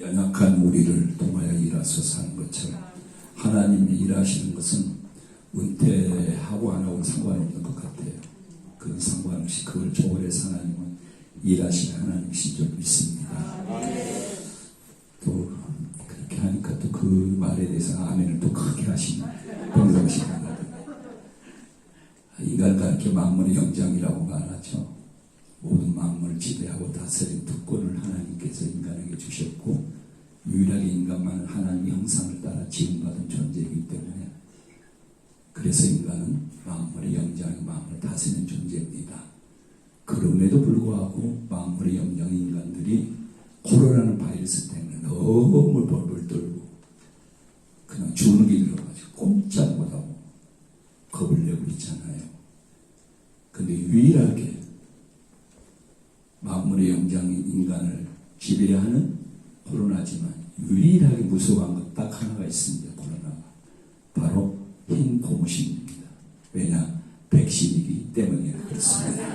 연약한 우리를 통하여 일하소서 하는 것처럼 하나님이 일하시는 것은 은퇴하고 안 하고는 상관없는 것 같아요. 그건 상관없이 그걸 초월해서 하나님은 일하시는 하나님이신 줄 믿습니다. 또 그렇게 하니까 또 그 말에 대해서 아멘을 또 크게 하시는 동정심입니다. 인간과 이렇게 만물의 영장이라고 말하죠. 모든 만물을 지배하고 다스리는 특권을 하나님께서 인간에게 주셨고 유일하게 인간만은 하나님의 형상을 따라 지음받은 존재이기 때문에 그래서 인간은 만물의 영장이 만물을 다스리는 존재입니다. 그럼에도 불구하고 만물의 영장인 인간들이 코로나라는 바이러스 때문에 너무 벌벌 떨고 그냥 죽는 게 일어나가지고 꼼짝 못하고 겁을 내고 있잖아요. 근데 유일하게 만물의 영장인 인간을 지배하는 코로나지만 유일하게 무서워한 것 딱 하나가 있습니다. 코로나가 바로 흰 고무신입니다. 왜냐? 백신이기 때문에 그렇습니다.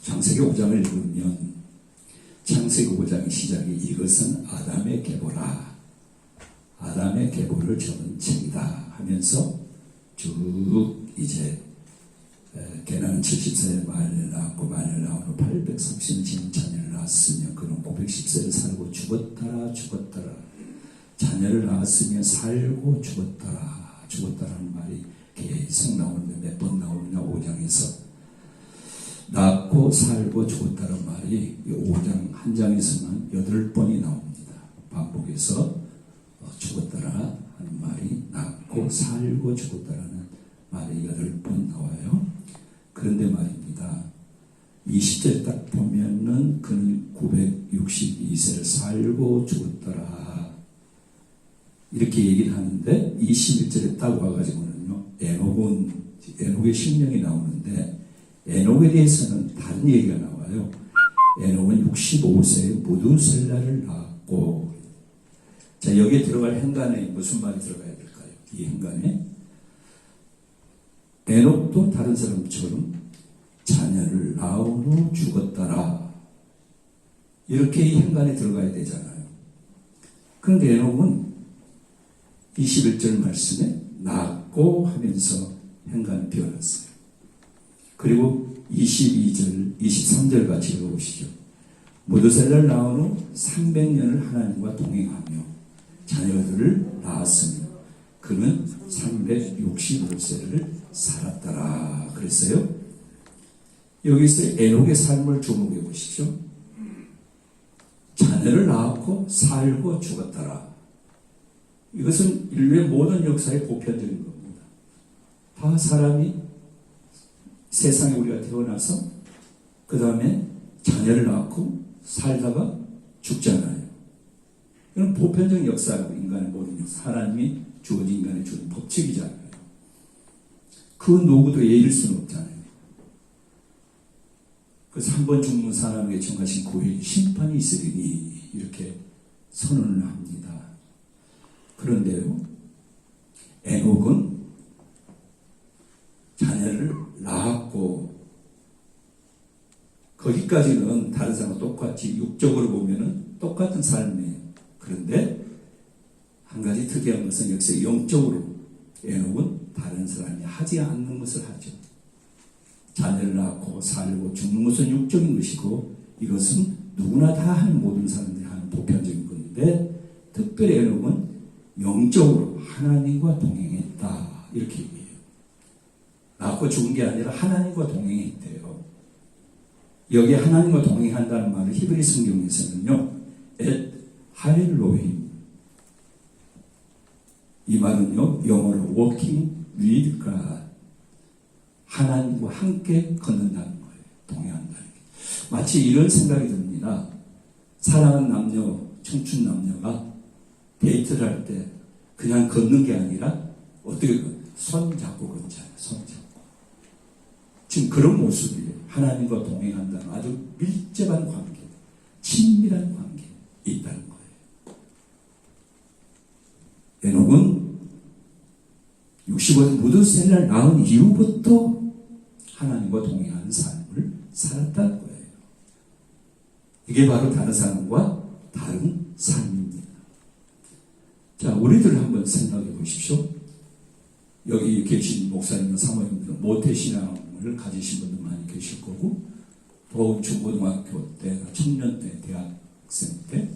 창세기 5장을 읽으면 창세기 5장의 시작이 이것은 아담의 계보라. 아담의 계보를 적은 책이다 하면서 쭉 이제 게나는 70세에 말을 낳았고 말을 낳은 후 830년 지난 자녀를 낳았으며 그는 510세를 살고 죽었더라. 자녀를 낳았으며 살고 죽었다라는 말이 계속 나오는데 몇 번 나오느냐 5장에서 낳고 살고 죽었다는 말이 5장 한 장에서만 8번이 나옵니다. 반복해서 죽었다라 하는 말이 낳고 살고 죽었다라는 말이 8번 나와요. 그런데 말입니다. 20절 딱 보면은 그는 962세를 살고 죽었더라 이렇게 얘기를 하는데 21절에 딱 와가지고는요 에녹의 신명이 나오는데 에녹에 대해서는 다른 얘기가 나와요. 에녹은 65세에 무두셀라를 낳았고 자 여기에 들어갈 행간에 무슨 말이 들어가야 될까요? 이 행간에 에녹도 다른 사람처럼 자녀를 낳은 후 죽었더라 이렇게 이 행간에 들어가야 되잖아요. 그런데 에녹은 21절 말씀에 낳고 하면서 행간을 비워놨어요. 그리고 22절, 23절 같이 읽어보시죠. 무두셀라를 낳은 후 300년을 하나님과 동행하며 자녀들을 낳았으며 그는 365세를 살았더라 그랬어요. 여기서 에녹의 삶을 주목해 보시죠. 자녀를 낳았고 살고 죽었더라. 이것은 인류의 모든 역사의 보편적인 겁니다. 다 사람이 세상에 우리가 태어나서 그 다음에 자녀를 낳고 살다가 죽잖아요. 이건 보편적인 역사고 인간의 모든 역사. 하나님이 주어진 인간의 주어진 법칙이잖아요. 그 누구도 예일 수는 없잖아요. 그래서 한 번 죽는 사람에게 정하신 고의 심판이 있으리니 이렇게 선언을 합니다. 그런데요, 에녹은 자녀를 낳았고 거기까지는 다른 사람과 똑같이 육적으로 보면은 똑같은 삶이에요. 그런데 한 가지 특이한 것은 역시 영적으로 에녹은 다른 사람이 하지 않는 것을 하죠. 자녀를 낳고 살고 죽는 것은 육적인 것이고 이것은 누구나 다 하는 모든 사람들이 하는 보편적인 건데 특별히 에녹은 영적으로 하나님과 동행했다 이렇게 얘기해요. 낳고 죽은 게 아니라 하나님과 동행했대요. 여기 하나님과 동행한다는 말을 히브리 성경에서는요 엣 할렐로힘 이 말은요 영어로 walking with God 하나님과 함께 걷는다는 거예요. 동행한다는 게. 마치 이런 생각이 듭니다. 사랑하는 남녀, 청춘 남녀가 데이트를 할 때 그냥 걷는 게 아니라 어떻게 손 잡고 걷잖아요. 손 잡고. 지금 그런 모습이에요. 하나님과 동행한다는 아주 밀접한 관계, 친밀한 관계에 있다는 거예요. 에녹은 65세 무두셀라를 낳은 이후부터 하나님과 동행하는 삶을 살았다는 거예요. 이게 바로 다른 사람과 다른 삶입니다. 자, 우리들 한번 생각해 보십시오. 여기 계신 목사님과 사모님들은 모태신앙을 가지신 분들 많이 계실 거고, 또 중고등학교 때, 청년 때, 대학생 때,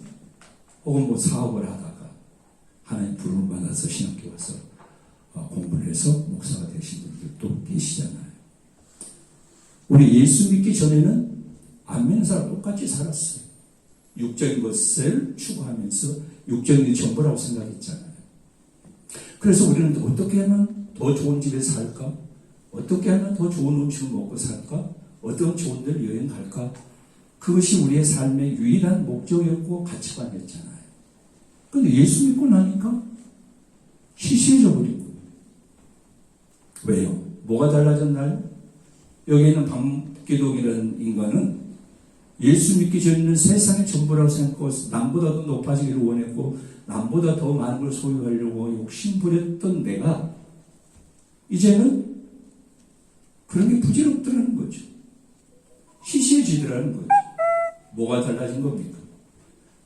혹은 뭐 사업을 하다가 하나님 부름을 받아서 신학교 와서 공부를 해서 목사가 되신 분들도 계시잖아요. 우리 예수 믿기 전에는 안 믿는 사람 똑같이 살았어요. 육적인 것을 추구하면서 육적인 게 전부라고 생각했잖아요. 그래서 우리는 어떻게 하면 더 좋은 집에 살까? 어떻게 하면 더 좋은 음식을 먹고 살까? 어떤 좋은 데를 여행 갈까? 그것이 우리의 삶의 유일한 목적이었고 가치관이었잖아요. 근데 예수 믿고 나니까 시시해져 버린 거예요. 왜요? 뭐가 달라졌나요? 여기 있는 박기동이라는 인간은 예수 믿기 전에는 세상의 전부라고 생각하고 남보다 더 높아지기를 원했고 남보다 더 많은 걸 소유하려고 욕심부렸던 내가 이제는 그런 게 부질없더라는 거죠. 시시해지더라는 거죠. 뭐가 달라진 겁니까?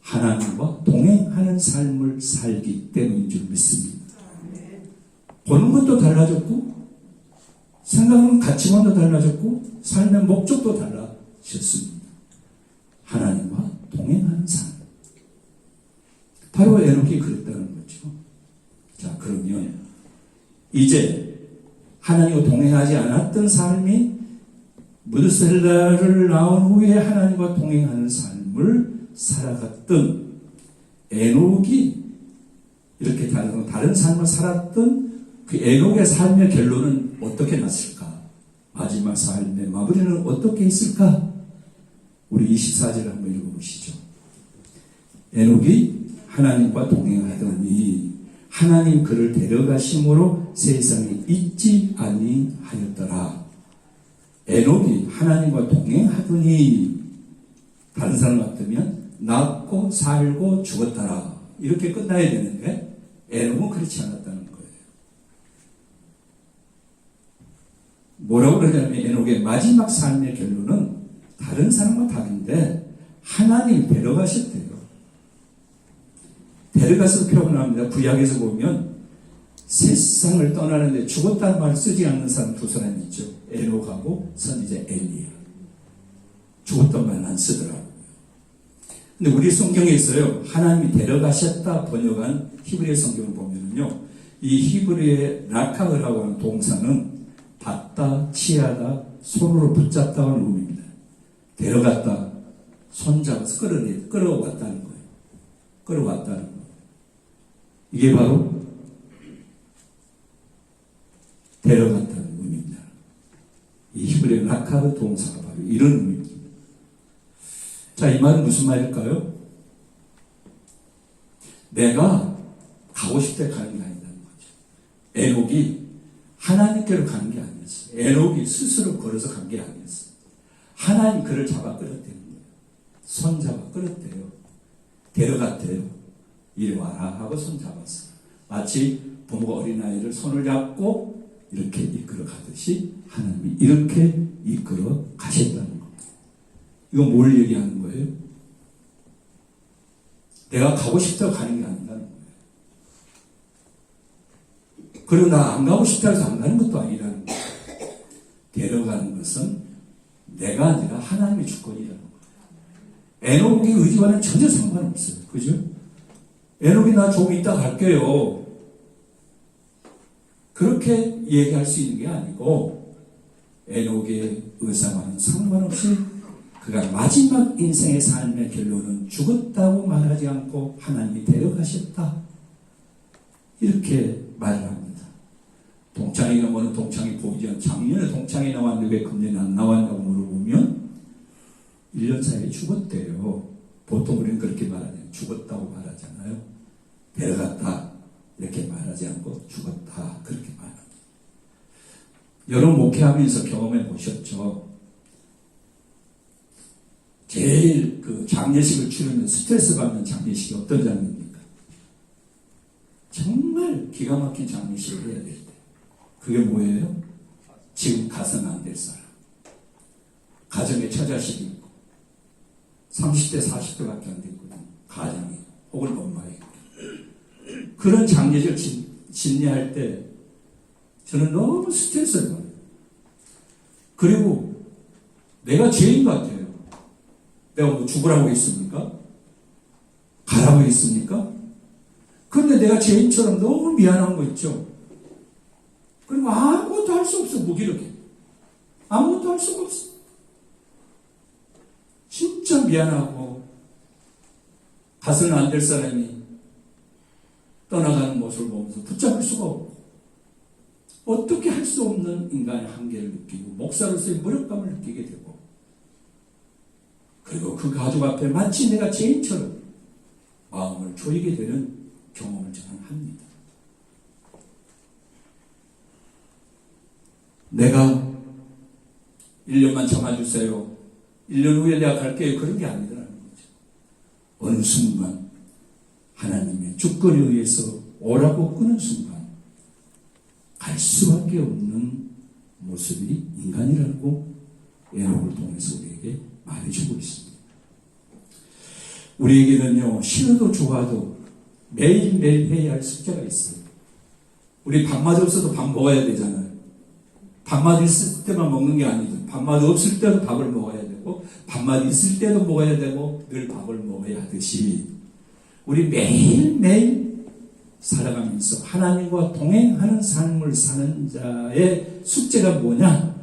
하나님과 동행하는 삶을 살기 때문인 줄 믿습니다. 보는 것도 달라졌고 생각하는 가치관도 달라졌고 삶의 목적도 달라졌습니다. 하나님과 동행하는 삶. 바로 에녹이 그랬다는 거죠. 자, 그러면 이제 하나님과 동행하지 않았던 삶이 무드셀라를 낳은 후에 하나님과 동행하는 삶을 살아갔던 에녹이 이렇게 다른 삶을 살았던 그 에녹의 삶의 결론은 어떻게 났을까? 마지막 삶의 마무리는 어떻게 있을까? 우리 24절을 한번 읽어보시죠. 에녹이 하나님과 동행하더니 하나님 그를 데려가심으로 세상에 있지 아니하였더라. 에녹이 하나님과 동행하더니 다른 사람 같으면 낳고 살고 죽었더라. 이렇게 끝나야 되는데 에녹은 그렇지 않았다는 거예요. 뭐라고 그러냐면 에녹의 마지막 삶의 결론은 다른 사람과 다른데 하나님 데려가셨대요. 데려가서 표현합니다. 구약에서 보면 세상을 떠나는데 죽었다는 말을 쓰지 않는 사람 두 사람이 있죠. 에녹하고 선지자 엘리야. 죽었다는 말은 안 쓰더라고요. 근데 우리 성경에 있어요. 하나님이 데려가셨다 번역한 히브리 성경을 보면요. 이 히브리의 라카흐라고 하는 동사는 받다, 취하다, 손으로 붙잡다 하는 의미입니다. 데려갔다, 손잡아서 끌어왔다는 거예요. 끌어왔다는 거예요. 이게 바로 데려갔다는 의미입니다. 이 히브리의 라카흐 동사가 바로 이런 의미입니다. 자, 이 말은 무슨 말일까요? 내가 가고 싶을 때 가는 게 아니라는 거죠. 에녹이 하나님께로 가는 게 아니었어요. 에녹이 스스로 걸어서 간 게 아니었어요. 하나님 그를 잡아 끌었다는 거예요. 손 잡아 끌었대요. 데려갔대요. 이리 와라 하고 손 잡았어요. 마치 부모가 어린아이를 손을 잡고 이렇게 이끌어 가듯이 하나님이 이렇게 이끌어 가셨다는 겁니다. 이건 뭘 얘기하는 거예요? 내가 가고 싶다고 가는 게 아니라는 거예요. 그리고 나 안 가고 싶다고 해서 안 가는 것도 아니라는 거예요. 데려가는 것은 내가 아니라 하나님의 주권이라는 거예요. 에녹의 의지와는 전혀 상관없어요. 그죠? 에녹이 나 조금 이따 갈게요. 그렇게 얘기할 수 있는 게 아니고 에녹의 의사와는 상관없이 그가 마지막 인생의 삶의 결론은 죽었다고 말하지 않고 하나님이 데려가셨다. 이렇게 말을 합니다. 동창회가 뭐는 동창회 보이지 않고 작년에 동창회 나왔는데 왜 금년에 안 나왔냐고 물어보면 1년 사이에 죽었대요. 보통 우리는 그렇게 말하잖아요. 죽었다고 말하잖아요. 데려갔다 이렇게 말하지 않고 죽었다 그렇게 말합니다. 여러분 목회하면서 경험해 보셨죠? 제일 그 장례식을 치르면 스트레스 받는 장례식이 어떤 장례입니까? 정말 기가 막힌 장례식을 해야 될 때. 그게 뭐예요? 지금 가서는 안 될 사람. 가정에 처자식이 있고, 30대, 40대밖에 안 됐거든. 가장이. 혹은 엄마에게. 그런 장례를 진례할 때 저는 너무 스트레스를 받아요. 그리고 내가 죄인 같아요. 내가 뭐 죽으라고 했습니까? 가라고 했습니까? 그런데 내가 죄인처럼 너무 미안한 거 있죠. 그리고 아무것도 할 수 없어. 무기력해. 아무것도 할 수가 없어. 진짜 미안하고 가서는 안 될 사람이 떠나가는 모습을 보면서 붙잡을 수가 없고 어떻게 할 수 없는 인간의 한계를 느끼고 목사로서의 무력감을 느끼게 되고 그리고 그 가족 앞에 마치 내가 죄인처럼 마음을 조이게 되는 경험을 저는 합니다. 내가 1년만 참아주세요. 1년 후에 내가 갈게요. 그런 게 아니더라는 거죠. 어느 순간 하나님의 주권에 의해서 오라고 끄는 순간 갈 수밖에 없는 모습이 인간이라고 에녹을 통해서 우리에게 말해주고 있습니다. 우리에게는요, 싫어도 좋아도 매일매일 해야 할 숙제가 있어요. 우리 밥맛 없어도 밥 먹어야 되잖아요. 밥맛 있을 때만 먹는 게 아니죠. 밥맛 없을 때도 밥을 먹어야 되고, 밥맛 있을 때도 먹어야 되고, 늘 밥을 먹어야 하듯이, 우리 매일매일 살아가면서 하나님과 동행하는 삶을 사는 자의 숙제가 뭐냐?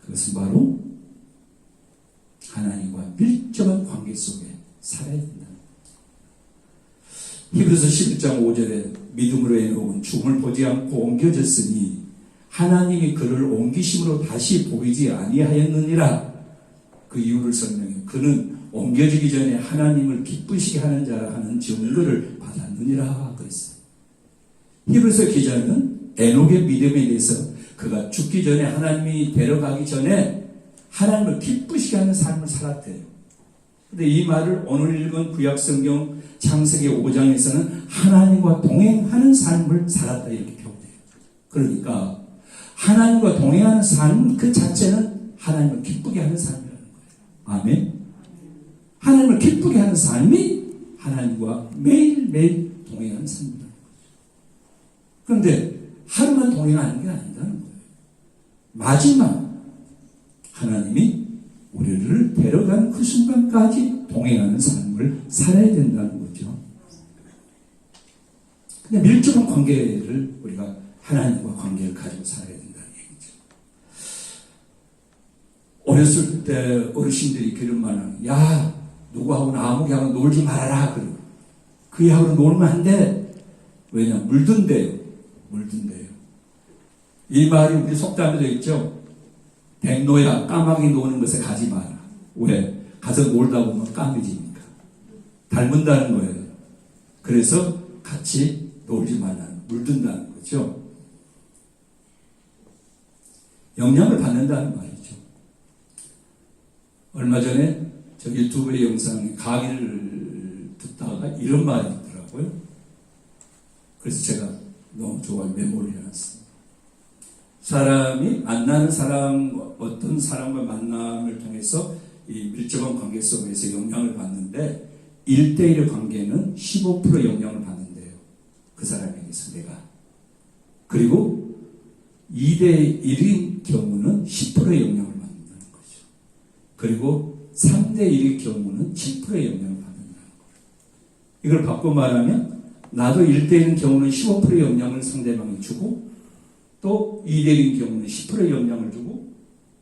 그것은 바로 하나님과 밀접한 관계 속에 살아야 된다. 히브리서 11장 5절에 믿음으로 에녹은 죽음을 보지 않고 옮겨졌으니 하나님이 그를 옮기심으로 다시 보이지 아니하였느니라. 그 이유를 설명해. 그는 옮겨지기 전에 하나님을 기쁘시게 하는 자라 하는 증거를 받았느니라 그랬어요. 히브리서 기자는 에녹의 믿음에 대해서 그가 죽기 전에 하나님이 데려가기 전에 하나님을 기쁘시게 하는 삶을 살았대요. 근데 이 말을 오늘 읽은 구약성경 창세기 5장에서는 하나님과 동행하는 삶을 살았다 이렇게 표현해요. 그러니까 하나님과 동행하는 삶 그 자체는 하나님을 기쁘게 하는 삶이라는 거예요. 아멘. 하나님을 기쁘게 하는 삶이 하나님과 매일매일 동행하는 삶이라는 거죠. 그런데 하루만 동행하는 게 아니라는 거예요. 마지막 하나님이 우리를 데려간 그 순간까지 동행하는 삶을 살아야 된다는 거죠. 근데 밀접한 관계를 우리가 하나님과 관계를 가지고 살아야 된다는 얘기죠. 어렸을 때 어르신들이 그런 말은 야 누구하고 아무개하고 놀지 말아라. 그러고 그 애하고 놀면 안 돼. 왜냐 물든대요. 물든대요. 이 말이 우리 속담에도 있죠. 백로야 까마귀 노는 것에 가지 마라. 왜? 가서 놀다 보면 까매지니까. 닮은다는 거예요. 그래서 같이 놀지 말라는, 물든다는 거죠. 영향을 받는다는 말이죠. 얼마 전에 저 유튜브의 영상에 강의를 듣다가 이런 말이 있더라고요. 그래서 제가 너무 좋아해 메모를 해놨습니다. 사람이 만나는 사람, 어떤 사람과 만남을 통해서 이 밀접한 관계 속에서 영향을 받는데 1대1의 관계는 15% 영향을 받는데요. 그 사람에게서 내가. 그리고 2대1인 경우는 10%의 영향을 받는다는 거죠. 그리고 3대1의 경우는 7%의 영향을 받는다는 거예요. 이걸 바꿔 말하면 나도 1대1인 경우는 15%의 영향을 상대방이 주고 또 2대1인 경우는 10%의 영향을 주고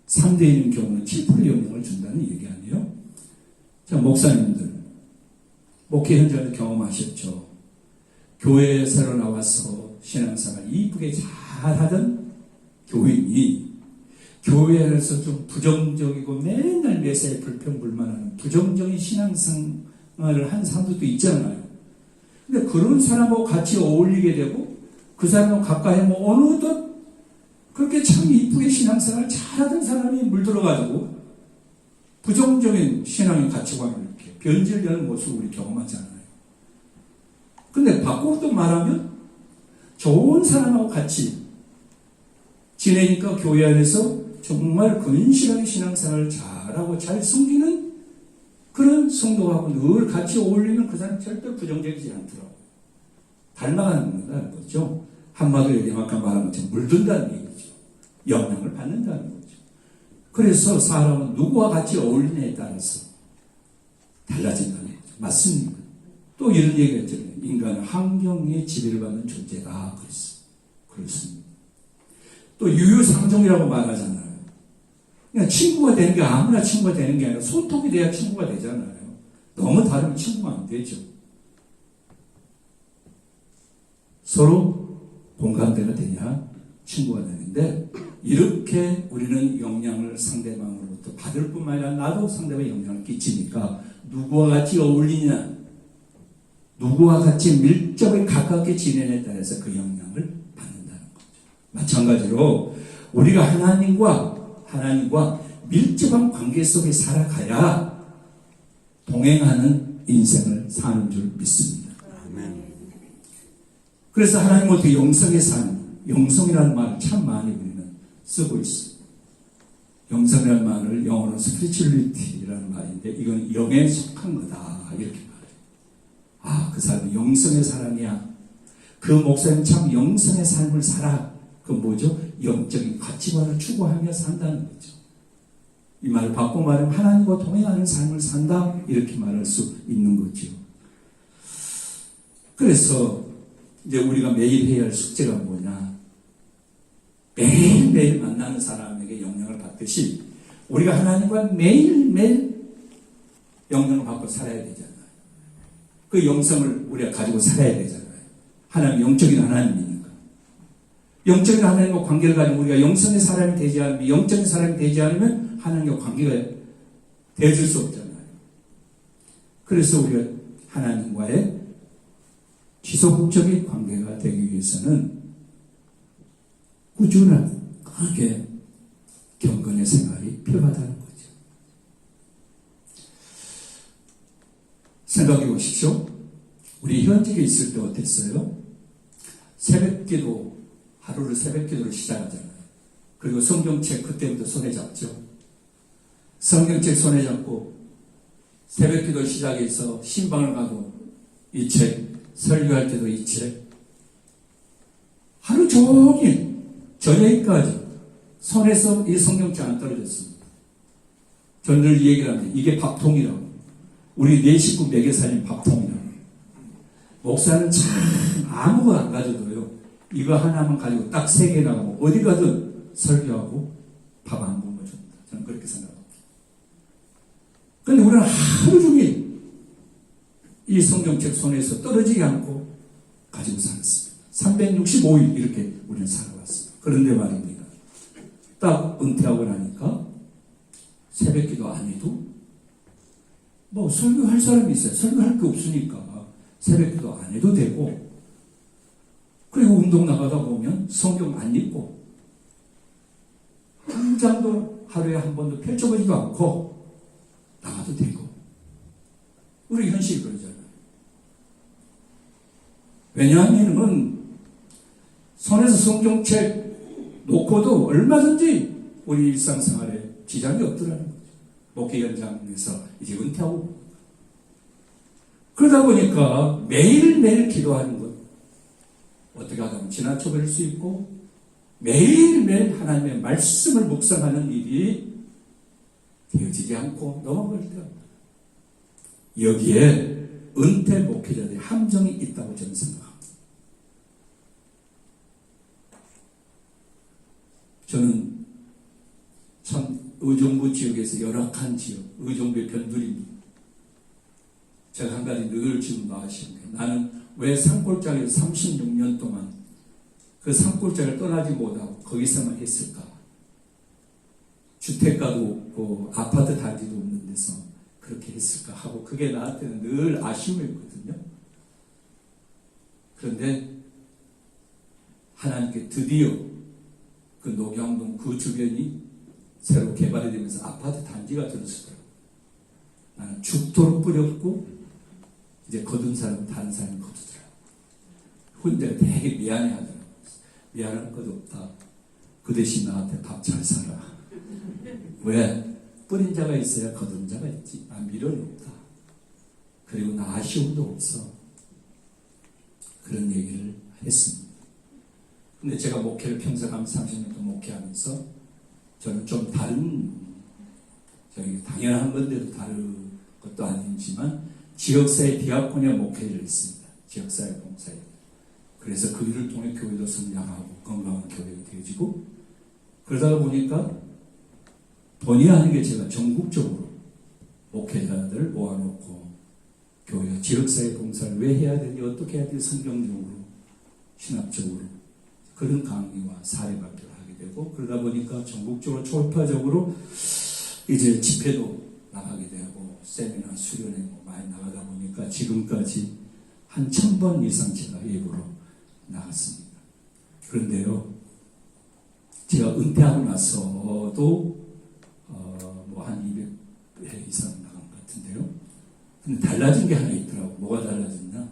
3대1인 경우는 7%의 영향을 준다는 얘기 아니에요? 자, 목사님들 목회 현장에서 경험하셨죠? 교회에 새로 나와서 신앙생활 이쁘게 잘하던 교인이 교회 안에서 좀 부정적이고 맨날 매사에 불평불만하는 부정적인 신앙생활을 한 사람들도 있잖아요. 근데 그런 사람하고 같이 어울리게 되고 그 사람하고 가까이 하면 어느덧 그렇게 참 이쁘게 신앙생활 잘하던 사람이 물들어가지고 부정적인 신앙의 가치관을 이렇게 변질되는 모습을 우리 경험하잖아요. 근데 바꾸고 또 말하면 좋은 사람하고 같이 지내니까 교회 안에서 정말 근실하게 신앙생활을 잘하고 잘 숨기는 그런 성도하고 늘 같이 어울리면 그 사람 절대 부정적이지 않더라고요. 닮아가는 거죠. 한마디로 얘기하면 아까 말한 것처럼 물든다는 얘기죠. 영향을 받는다는 거죠. 그래서 사람은 누구와 같이 어울리냐에 따라서 달라진다는 거죠. 맞습니다. 또 이런 얘기가 있잖아요. 인간은 환경에 지배를 받는 존재다. 그렇습니다. 또 유유상종이라고 말하잖아요. 그냥 친구가 되는 게 아무나 친구가 되는 게 아니라 소통이 돼야 친구가 되잖아요. 너무 다르면 친구가 안 되죠. 서로 공감대가 되냐 친구가 되는데, 이렇게 우리는 영향을 상대방으로부터 받을 뿐만 아니라 나도 상대방에 영향을 끼치니까 누구와 같이 어울리냐, 누구와 같이 밀접하게 가깝게 지내냐에 따라서 그 영향을 받는다는 거죠. 마찬가지로 우리가 하나님과 밀접한 관계 속에 살아가야 동행하는 인생을 사는 줄 믿습니다. 그래서 하나님은 어떻게 영성의 삶, 영성이라는 말을 참 많이 우리는 쓰고 있어요. 영성이라는 말을 영어로 spirituality라는 말인데, 이건 영에 속한 거다, 이렇게 말해요. 그 사람은 영성의 사람이야. 그 목사님 참 영성의 삶을 살아. 그건 뭐죠? 영적인 가치관을 추구하며 산다는 거죠. 이 말을 바꿔 말하면 하나님과 동행하는 삶을 산다, 이렇게 말할 수 있는 거죠. 그래서 이제 우리가 매일 해야 할 숙제가 뭐냐, 매일매일 만나는 사람에게 영향을 받듯이 우리가 하나님과 매일매일 영향을 받고 살아야 되잖아요. 그 영성을 우리가 가지고 살아야 되잖아요. 하나님, 영적인 하나님이니까. 영적인 하나님과 관계를 가지고 우리가 영성의 사람이 되지 않으면, 영적인 사람이 되지 않으면 하나님과 관계가 되어줄 수 없잖아요. 그래서 우리가 하나님과의 지속적인 관계가 되기 위해서는 꾸준한 크게 경건의 생활이 필요하다는 거죠. 생각해 보십시오. 우리 현직에 있을 때 어땠어요? 새벽기도, 하루를 새벽기도로 시작하잖아요. 그리고 성경책 그때부터 손에 잡죠. 성경책 손에 잡고 새벽기도 시작해서 신방을 가도 이 책, 설교할 때도 이 책, 하루 종일 저녁까지 손에서 이 성경책 안 떨어졌습니다. 저는 늘 이 얘기를 하는데, 이게 밥통이라고. 우리 네 식구 먹여 살린 밥통이라고. 목사는 참 아무거 안 가져도요, 이거 하나만 가지고 딱 3개 나가고 어디 가든 설교하고 밥 안 굶어 줍니다. 저는 그렇게 생각합니다. 그런데 우리는 하루 종일 이 성경책 손에서 떨어지지 않고 가지고 살았습니다. 365일 이렇게 우리는 살아왔습니다. 그런데 말입니다, 딱 은퇴하고 나니까 새벽기도 안 해도 뭐 설교할 사람이 있어요. 설교할 게 없으니까 새벽기도 안 해도 되고, 그리고 운동 나가다 보면 성경 안 읽고 한 장도 하루에 한 번도 펼쳐보지도 않고 나가도 되고, 우리 현실이 그러잖아요. 왜냐하면 손에서 성경책 놓고도 얼마든지 우리 일상생활에 지장이 없더라는 거죠. 목회 현장에서 이제 은퇴하고. 그러다 보니까 매일매일 기도하는 것, 어떻게 하다 보면 지나쳐버릴 수 있고, 매일매일 하나님의 말씀을 묵상하는 일이 되어지지 않고 넘어갈 때가, 여기에 은퇴 목회자들의 함정이 있다고 저는 생각합니다. 저는 참 의정부 지역에서 열악한 지역, 의정부의 변두리입니다. 제가 한 가지 늘 지금도 아시는 게, 나는 왜 산골짜기에서 36년 동안 그 산골짜기를 떠나지 못하고 거기서만 했을까? 주택가도 없고 아파트 단지도 없는 데서 그렇게 했을까 하고, 그게 나한테는 늘 아쉬움이었거든요. 그런데 하나님께 드디어 그 녹양동 그 주변이 새로 개발이 되면서 아파트 단지가 들어서더라고요. 나는 죽도록 뿌렸고, 이제 거둔 사람은 다른 사람이 거두더라고요. 혼자 되게 미안해하더라고요. 미안할 것 없다. 그 대신 나한테 밥 잘 사라. 왜? 뿌린 자가 있어야 거둔 자가 있지. 미련이 없다. 그리고 나 아쉬움도 없어. 그런 얘기를 했습니다. 근데 제가 목회를 평생 한 30년 동안 목회하면서 저는 좀 다른, 저희 당연한 건데도 다른 것도 아니지만 지역사회 디아코니아 목회를 했습니다. 지역사회 봉사에. 그래서 그 일을 통해 교회도 성장하고 건강한 교회가 되어지고, 그러다가 보니까 본의 아니게 제가 전국적으로 목회자들 모아놓고 교회 지역사회 봉사를 왜 해야 되는지, 어떻게 해야 되는지 성경적으로, 신학적으로 그런 강의와 사례 발표를 하게 되고, 그러다 보니까 전국적으로 초파적으로 이제 집회도 나가게 되고 세미나 수련회 많이 나가다 보니까 지금까지 한 1000번 이상 제가 예고로 나갔습니다. 그런데요, 제가 은퇴하고 나서도 뭐 한 200회 이상 나간 것 같은데요. 근데 달라진 게 하나 있더라고. 뭐가 달라졌냐?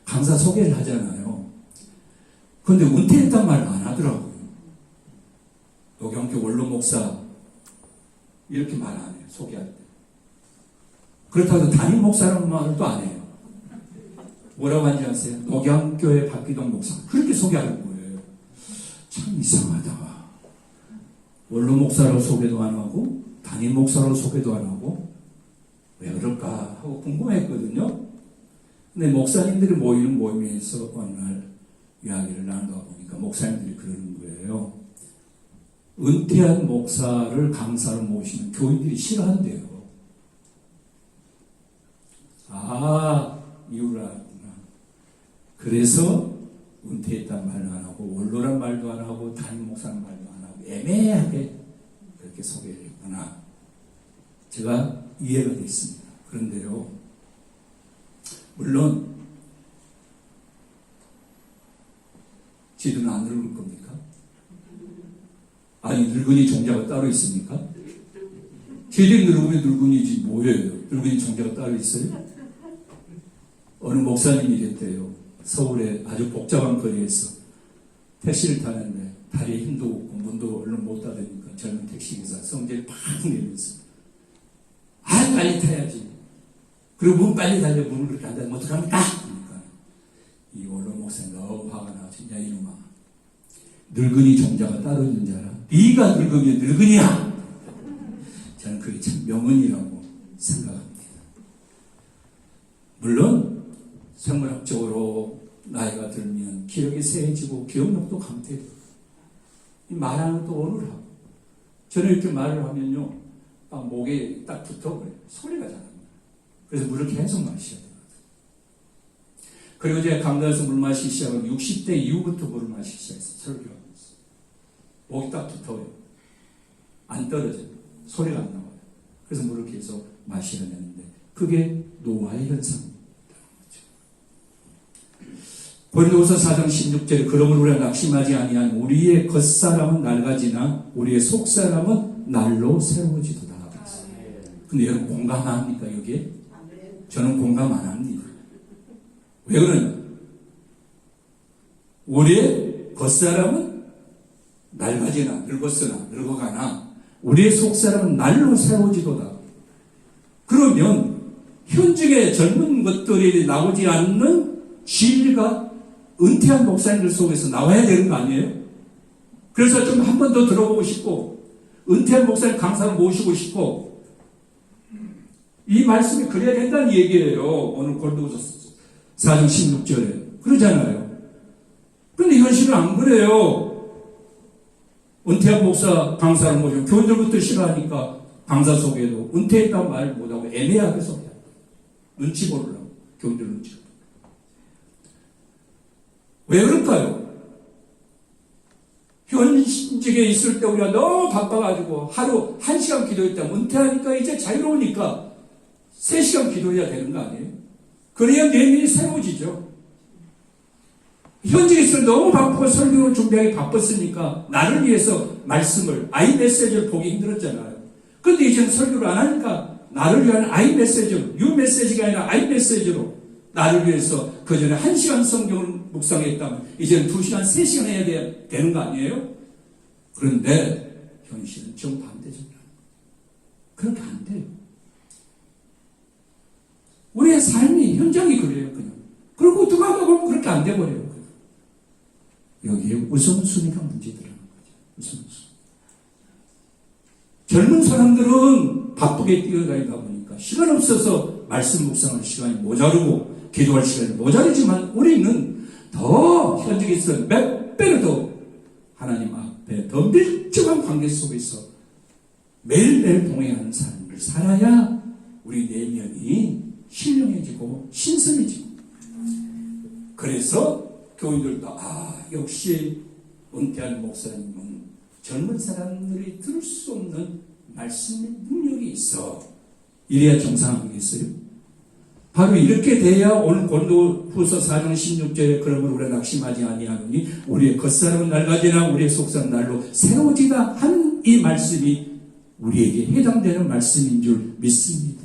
강사 소개를 하잖아요. 근데 은퇴했단 말을 안 하더라고요. 노경교 원로 목사 이렇게 말 안 해요. 소개할 때. 그렇다고 담임 목사라는 말도 안 해요. 뭐라고 하는지 아세요? 노경교회 박기동 목사. 그렇게 소개하는 거예요. 참 이상하다. 원로 목사라고 소개도 안 하고 담임 목사라고 소개도 안 하고 왜 그럴까 하고 궁금했거든요. 근데 목사님들이 모이는 모임에서 어느 날 이야기를 나누다 보니까 목사님들이 그러는 거예요. 은퇴한 목사를 강사로 모시는 교인들이 싫어한대요. 아, 이유를 알았구나. 그래서 은퇴했단 말도 안 하고 원로란 말도 안 하고 담임 목사란 말도 안 하고 애매하게 그렇게 소개를 했구나. 제가 이해가 됐습니다. 그런데요, 물론 지들은 안 늙을 겁니까? 아니, 늙은이 종자가 따로 있습니까? 지들이 늙으면 늙은이지 뭐예요? 늙은이 종자가 따로 있어요? 어느 목사님이 됐대요. 서울의 아주 복잡한 거리에서 택시를 타는데 다리에 힘도 없고 문도 얼른 못 닫으니까 젊은 택시기사 성질을 팍 내면서 빨리 타야지. 그리고 문 빨리 달려. 문을 그렇게 안 닫으면 어떡합니까? 그러니까 이 원로 목사님 너무 화가 나서, 야 이놈아, 늙은이 종자가 따로 있는 줄 알아? 네가 늙으면 늙은이야. 저는 그게 참 명언이라고 생각합니다. 물론 생물학적으로 나이가 들면 기억이 세해지고 기억력도 감퇴돼요. 이 말하는 것도 오늘 하고, 저는 이렇게 말을 하면요, 목에 딱 붙어버려요. 소리가 잘 안 나요. 그래서 물을 계속 마셔야 돼요. 그리고 제가 강단에서 물 마시기 시작하면 60대 이후부터 물을 마시기 시작했어요. 설교하고 있어요. 목이 딱 붙어요. 안 떨어져요. 소리가 안 나와요. 그래서 물을 계속 마셔야 되는데 그게 노화의 현상입니다. 고린도후서 4장 16절에 그러므로 우리가 낙심하지 아니한 우리의 겉사람은 낡아지나 우리의 속사람은 날로 새로워지도다. 근데 여러분 공감 안 합니까 여기에? 저는 공감 안 합니다. 왜 그러냐? 우리의 겉사람은 낡아지나 늙었으나 늙어가나 우리의 속사람은 날로 새로워지도다. 그러면 현직의 젊은 것들이 나오지 않는 진리가 은퇴한 목사님들 속에서 나와야 되는 거 아니에요? 그래서 좀 한 번 더 들어보고 싶고 은퇴한 목사님 강사를 모시고 싶고 이 말씀이 그래야 된다는 얘기예요. 오늘 고린도후서 4장 16절에 그러잖아요. 그런데 현실은 안 그래요. 은퇴한 목사 강사를 모시고 교인들부터 싫어하니까 강사 소개도 은퇴했다는 말을 못하고 애매하게 소개해요. 눈치 보려고. 교인들 눈치. 왜 그럴까요? 현직에 있을 때 우리가 너무 바빠가지고 하루 1시간 기도했다면 은퇴하니까 이제 자유로우니까 3시간 기도해야 되는 거 아니에요? 그래야 내면이 새로워지죠. 현직에 있을 때 너무 바쁘고 설교를 준비하기 바빴으니까 나를 위해서 말씀을 아이 메시지를 보기 힘들었잖아요. 그런데 이제는 설교를 안 하니까 나를 위한 아이 메시지로, 유 메시지가 아니라 아이 메시지로 나를 위해서 그 전에 1시간 성경을 묵상했다면 이제는 2시간, 3시간 해야 되는 거 아니에요? 그런데 현실은 정반대적이라. 그렇게 안 돼요. 우리의 삶이 현장이 그래요, 그냥. 그리고 어떡하다 보면 그렇게 안 돼버려요. 여기에 우선순위가 문제더라는 거죠. 우선순위. 젊은 사람들은 바쁘게 뛰어다니다 보니까 시간 없어서 말씀 묵상할 시간이 모자르고 기도할 시간이 모자르지만 우리는 더 현직에서 몇 배로 더 하나님 앞에 더 밀접한 관계 속에서 매일매일 동행하는 삶을 살아야 우리 내면이 신령해지고 신선해지고, 그래서 교인들도 역시 은퇴한 목사님은 젊은 사람들이 들을 수 없는 말씀의 능력이 있어. 이래야 정상하겠어요? 바로 이렇게 돼야 오늘 고린도후서 4장 16절에 그러므로 우리가 낙심하지 아니하노니 우리의 겉사람은 낡아지나 우리의 속사람은 날로 새로워지다 하는 이 말씀이 우리에게 해당되는 말씀인 줄 믿습니다.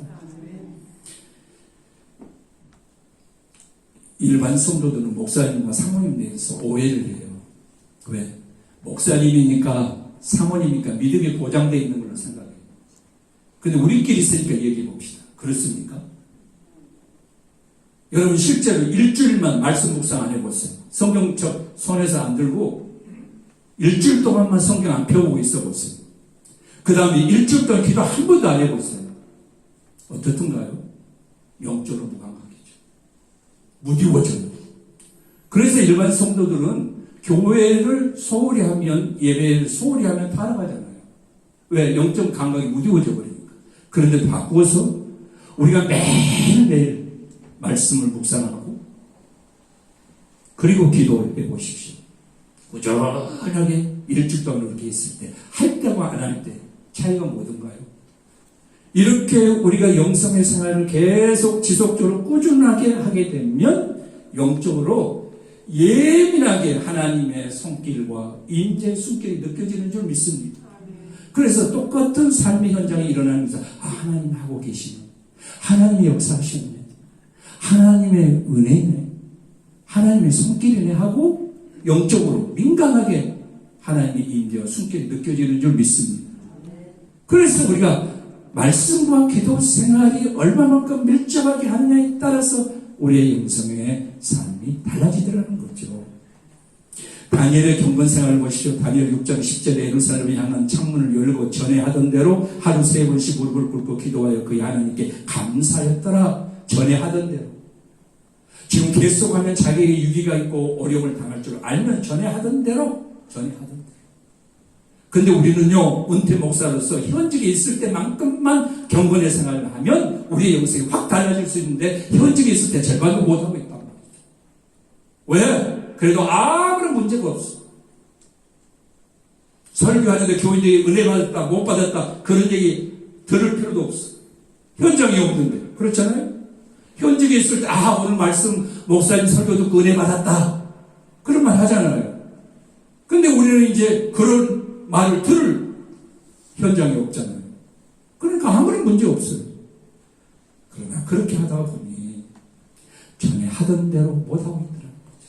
일반 성도들은 목사님과 사모님에 대해서 오해를 해요. 왜? 목사님이니까 사모님이니까 믿음이 보장되어 있는 걸로 생각해요. 근데 우리끼리 있으니까 얘기해 봅시다. 그렇습니까? 여러분 실제로 일주일만 말씀 묵상 안 해보세요. 성경책 손에서 안 들고 일주일 동안만 성경 안 펴보고 있어 보세요. 그 다음에 일주일 동안 기도 한 번도 안 해보세요. 어떻든가요? 영적으로 무감각이죠. 무디워져요. 그래서 일반 성도들은 교회를 소홀히 하면, 예배를 소홀히 하면 타락하잖아요. 왜? 영적 감각이 무디워져 버리니까. 그런데 바꾸어서 우리가 매일매일 말씀을 묵상하고 그리고 기도해 보십시오. 꾸준하게 일주일 동안 그렇게 있을 때, 할 때와 안 할 때 차이가 뭐든가요? 이렇게 우리가 영성의 생활을 계속 지속적으로 꾸준하게 하게 되면 영적으로 예민하게 하나님의 손길과 인재 숨길이 느껴지는 줄 믿습니다. 그래서 똑같은 삶의 현장이 일어나면서 하나님 하고 계시는, 하나님의 역사하시는, 하나님의 은혜네, 하나님의 손길이네 하고 영적으로 민감하게 하나님의 인재와 손길이 느껴지는 줄 믿습니다. 그래서 우리가 말씀과 기도 생활이 얼마만큼 밀접하게 하느냐에 따라서 우리의 영성의 삶이 달라지더라는 거죠. 다니엘의 경건 생활을 보시죠. 다니엘 6장 10절에 예루살렘을 향한 창문을 열고 전에 하던 대로 하루 3번씩 무릎을 꿇고 기도하여 그의 하나님께 감사했더라. 전에 하던 대로. 지금 계속하면 자기에게 유기가 있고 어려움을 당할 줄 알면 전에 하던 대로. 근데 우리는요, 은퇴 목사로서 현직에 있을 때만큼만 경건의 생활을 하면 우리의 영성이 확 달라질 수 있는데 현직에 있을 때 절반도 못하고 있단 말이죠. 왜? 그래도 아무런 문제가 없어. 설교하는데 교인들이 은혜 받았다, 못 받았다, 그런 얘기 들을 필요도 없어. 현장이 없는데. 그렇잖아요? 현직에 있을 때, 오늘 말씀, 목사님 설교 듣고 은혜 받았다. 그런 말 하잖아요. 근데 우리는 이제 그런 말을 들을 현장이 없잖아요. 그러니까 아무런 문제 없어요. 그러나 그렇게 하다 보니 전에 하던 대로 못하고 있더라는 거죠.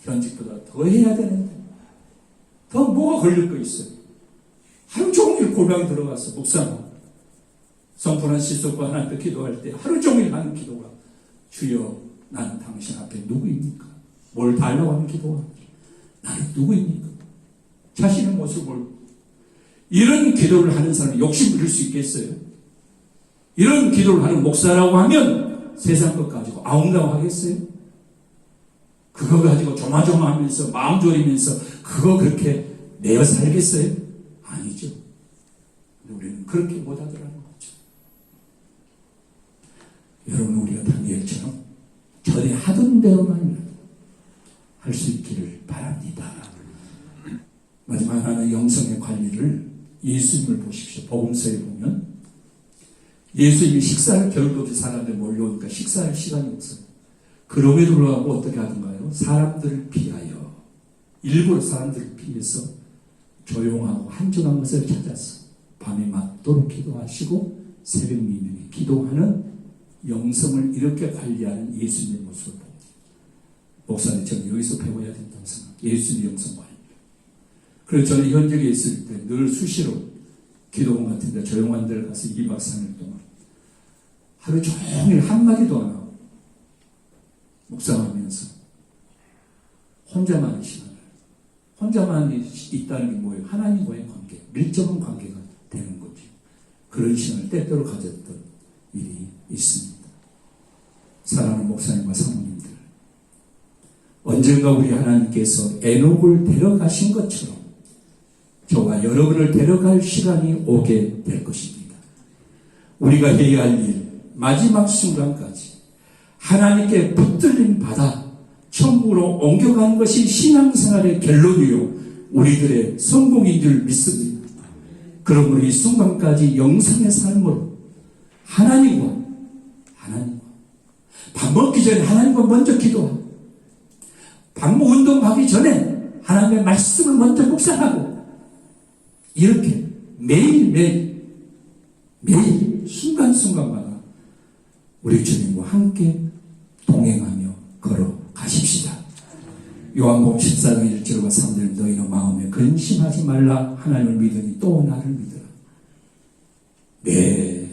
현직보다 더 해야 되는데 더 뭐가 걸릴 거 있어요. 하루 종일 골방에 들어가서 묵상하고 성프란시스코가 하나님께 기도할 때 하루 종일 하는 기도가 주여 나는 당신 앞에 누구입니까? 뭘 달라고 하는 기도가 나는 누구입니까? 자신의 모습을, 이런 기도를 하는 사람이 욕심 부릴 수 있겠어요? 이런 기도를 하는 목사라고 하면 세상 것 가지고 아웅다웅 하겠어요? 그거 가지고 조마조마하면서 마음 졸이면서 그거 그렇게 내어 살겠어요? 아니죠. 우리는 그렇게 못하더라는 거죠. 여러분, 우리가 다니엘처럼 전에 하던 대로만 할 수 있기를 바랍니다. 마지막 하나는 영성의 관리를 예수님을 보십시오. 복음서에 보면 예수님이 식사를 겨울도 없이 사람들 몰려오니까 식사할 시간이 없어요. 그럼에도 불구하고 어떻게 하던가요? 사람들을 피하여, 일부러 사람들을 피해서 조용하고 한적한 것을 찾아서 밤에 맞도록 기도하시고 새벽 미명에 기도하는 영성을 이렇게 관리하는 예수님의 모습을 봅니다. 목사님, 저는 여기서 배워야 된다고 생각합니다. 예수님의 영성 관리. 그래서 저는 현직에 있을 때 늘 수시로 기도원 같은 데 조용한 데를 가서 2박 3일 동안 하루 종일 한마디도 안 하고 묵상하면서 혼자만의 시간을, 혼자만 있다는 게 뭐예요? 하나님과의 관계, 밀접한 관계가 되는 거죠. 그런 시간을 때때로 가졌던 일이 있습니다. 사랑하는 목사님과 사모님들, 언젠가 우리 하나님께서 에녹을 데려가신 것처럼 저와 여러분을 데려갈 시간이 오게 될 것입니다. 우리가 해야 할 일, 마지막 순간까지 하나님께 붙들림 받아 천국으로 옮겨가는 것이 신앙생활의 결론이요 우리들의 성공인 줄 믿습니다. 그러므로 이 순간까지 영성의 삶으로 하나님과 밥 먹기 전에 하나님과 먼저 기도하고 방문 운동하기 전에 하나님의 말씀을 먼저 묵상하고 이렇게 매일 순간순간마다 우리 주님과 함께 동행하며 걸어가십시다. 요한복음 14장 1절과 3절 너희는 마음에 근심하지 말라 하나님을 믿으니 또 나를 믿으라. 내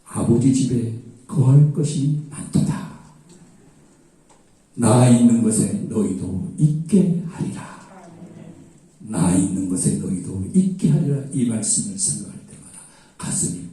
아버지 집에 거할 것이 많도다. 나 있는 것에 너희도 있게 하리라. 나 있는 것에 너희도 있게 하리라. 이 말씀을 생각할 때마다 가슴이